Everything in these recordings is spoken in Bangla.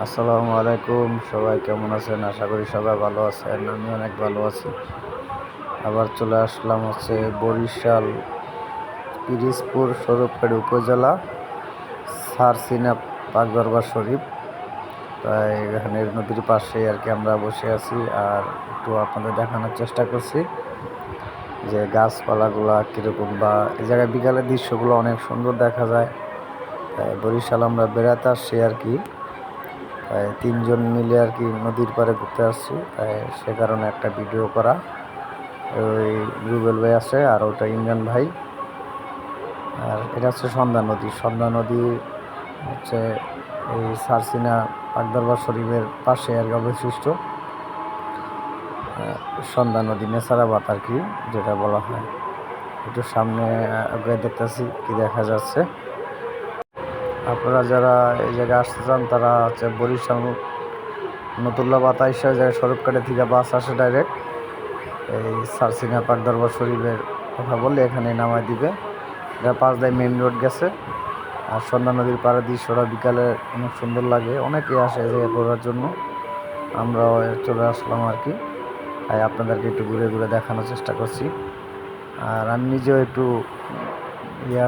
আসসালামু আলাইকুম। সবাই কেমন আছেন? আশা করি সবাই ভালো আছেন। আমি অনেক ভালো আছি। আবার চলে আসলাম বরিশাল পিরিজপুর স্বরূপখালী উপজেলা সারসিনা পাক দরবার শরীফ। তাই এখানে নদীর পাশে আমরা বসে আছি আর একটু আপনাদের দেখানোর চেষ্টা করছি যে গাছপালাগুলা কীরকম, বা এই জায়গায় বিকালের দৃশ্যগুলো অনেক সুন্দর দেখা যায়। তাই বরিশাল আমরা বেড়াতে আসছি তাই তিনজন মিলে নদীর পাড়ে ঘুরতে আসছি। তাই সে কারণে একটা ভিডিও করা। ওই রুবেল ভাই আছে আর ওটা ইমরান ভাই। আর এটা হচ্ছে সন্ধ্যা নদী হচ্ছে এই সারসিনা পাকদরবার শরীফের পাশে অবশিষ্ট সন্ধ্যা নদী, নেসারাবাদ যেটা বলা হয়। একটু সামনে দেখতেছি কি দেখা যাচ্ছে। আপনারা যারা এই জায়গায় আসতে চান তারা বরিশাল নতুল্লা বাতাইশা যায় স্বরূপকাঠি থেকে বাস আসে ডাইরেক্ট। এই সারসিনা পাক দরবার শরীফের কথা বললে এখানে নামায় দিবে। এটা পাঁচদায় মেন রোড গেছে। আর সন্ধ্যা নদীর পাড়ে দৃশ্যটা বিকালে অনেক সুন্দর লাগে, অনেকে আসে এই জায়গায় ঘোরার জন্য। আমরাও চলে আসলাম তাই আপনাদেরকে একটু ঘুরে ঘুরে দেখানোর চেষ্টা করছি। আর আমি নিজেও একটু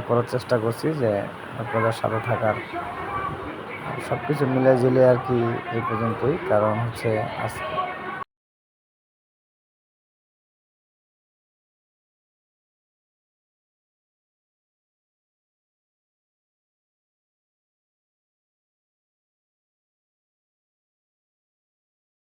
করার চেষ্টা করছি যে আপনাদের সাথে থাকার। সব কিছু মিলে ঝিলে এই পর্যন্তই। কারণ